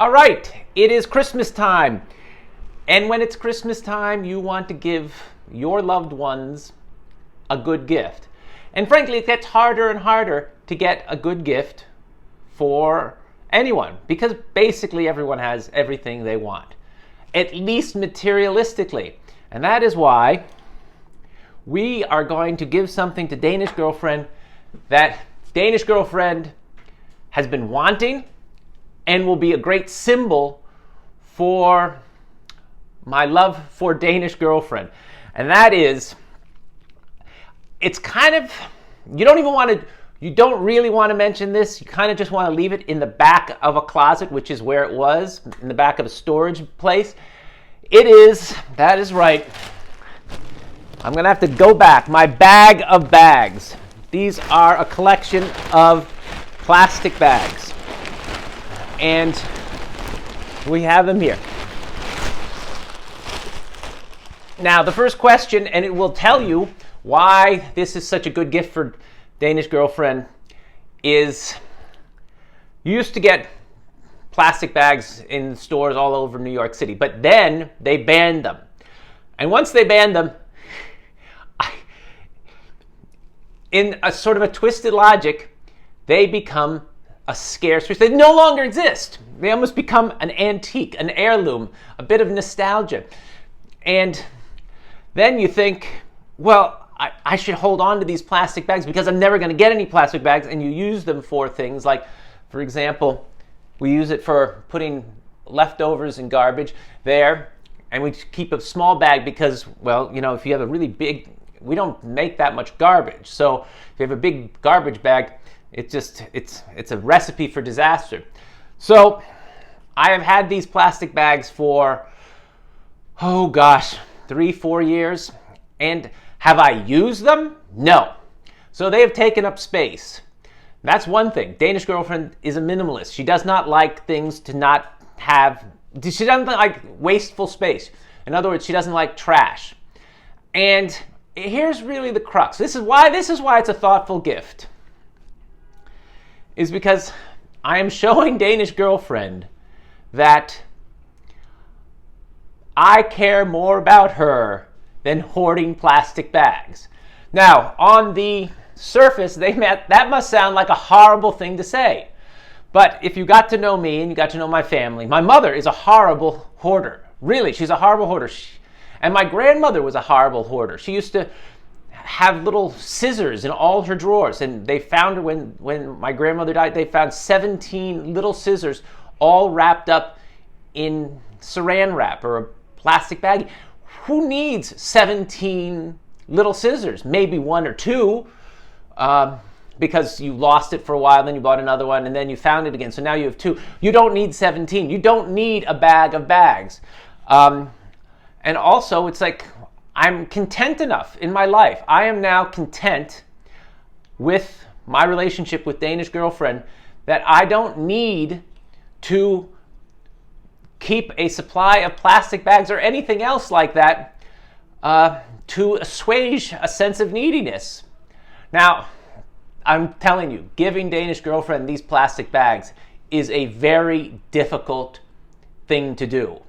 All right, it is Christmas time. And when it's Christmas time, you want to give your loved ones a good gift. And frankly, it gets harder and harder to get a good gift for anyone because basically everyone has everything they want, at least materialistically. And that is why we are going to give something to Danish girlfriend that Danish girlfriend has been wanting and will be a great symbol for my love for Danish girlfriend. And that is, it's kind of, you don't really want to mention this. You kind of just want to leave it in the back of a closet, which is where it was, in the back of a storage place. That is right. I'm going to have to go back. My bag of bags. These are a collection of plastic bags. And we have them here. Now, the first question, and it will tell you why this is such a good gift for Danish girlfriend, is you used to get plastic bags in stores all over New York City, but then they banned them. And once they banned them, in a sort of a twisted logic, they become a scarce resource. They no longer exist. They almost become an antique, an heirloom, a bit of nostalgia. And then you think, well, I should hold on to these plastic bags because I'm never going to get any plastic bags. And you use them for things like, for example, we use it for putting leftovers and garbage there. And we keep a small bag because, well, you know, if you have a really big, we don't make that much garbage. So if you have a big garbage bag, it's a recipe for disaster. So I have had these plastic bags for, 3-4 years. And have I used them? No. So they have taken up space. That's one thing. Danish girlfriend is a minimalist. She does not like things to not have, she doesn't like wasteful space. In other words, she doesn't like trash. And here's really the crux. This is why it's a thoughtful gift. Is because I am showing Danish girlfriend that I care more about her than hoarding plastic bags. Now, on the surface, that must sound like a horrible thing to say. But if you got to know me and you got to know my family, my mother is a horrible hoarder. Really, she's a horrible hoarder. And my grandmother was a horrible hoarder. She used to have little scissors in all her drawers. And they found her when my grandmother died, they found 17 little scissors all wrapped up in saran wrap or a plastic bag. Who needs 17 little scissors? Maybe one or two, because you lost it for a while, then you bought another one, and then you found it again. So now you have two. You don't need 17. You don't need a bag of bags. And also, it's like, I'm content enough in my life. I am now content with my relationship with Danish girlfriend that I don't need to keep a supply of plastic bags or anything else like that to assuage a sense of neediness. Now, I'm telling you, giving Danish girlfriend these plastic bags is a very difficult thing to do.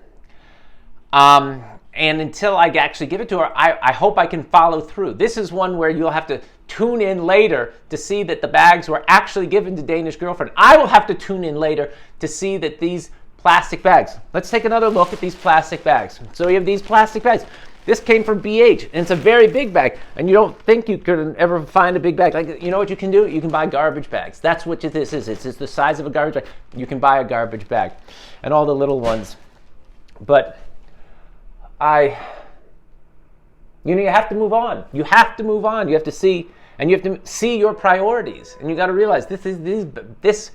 And until I actually give it to her, I hope I can follow through. This is one where you'll have to tune in later to see that the bags were actually given to Danish girlfriend. I will have to tune in later to see that these plastic bags. Let's take another look at these plastic bags. So we have these plastic bags. This came from BH, and it's a very big bag. And you don't think you could ever find a big bag. Like, you know what you can do? You can buy garbage bags. That's what this is. It's the size of a garbage bag. You can buy a garbage bag. And all the little ones. But you have to move on. You have to move on. You have to see, and you have to see your priorities. And you got to realize this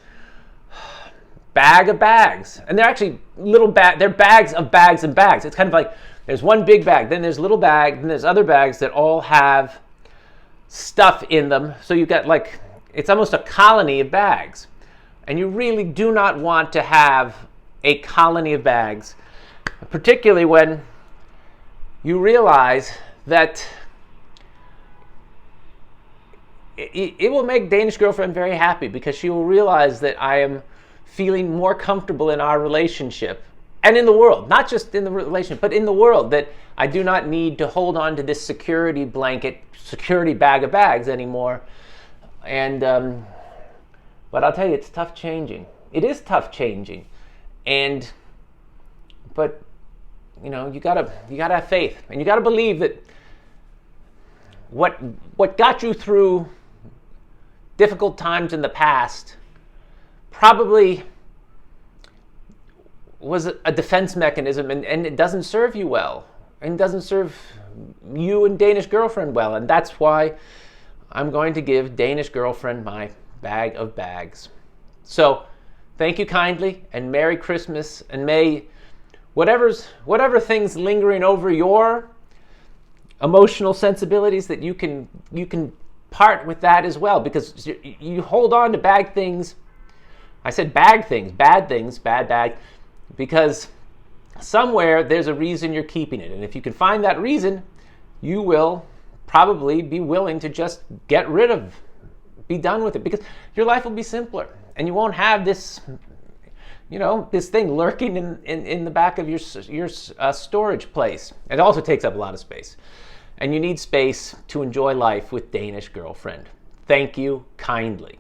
bag of bags, and they're actually they're bags of bags and bags. It's kind of like there's one big bag, then there's little bag, then there's other bags that all have stuff in them. So you've got it's almost a colony of bags. And you really do not want to have a colony of bags, particularly when you realize that it will make Danish girlfriend very happy because she will realize that I am feeling more comfortable in our relationship and in the world, not just in the relationship, but in the world, that I do not need to hold on to this security blanket, security bag of bags anymore. And but I'll tell you, it's tough changing. It is tough changing, but you know, you gotta have faith, and you gotta believe that what got you through difficult times in the past probably was a defense mechanism, and it doesn't serve you well, and doesn't serve you and Danish girlfriend well, and that's why I'm going to give Danish girlfriend my bag of bags. So thank you kindly, and Merry Christmas, and may whatever things lingering over your emotional sensibilities, that you can part with that as well, because you hold on to bad things. I said bad things, bad bag, because somewhere there's a reason you're keeping it. And if you can find that reason, you will probably be willing to just be done with it, because your life will be simpler, and you won't have this, this thing lurking in the back of your storage place. It also takes up a lot of space, and you need space to enjoy life with Danish girlfriend. Thank you kindly.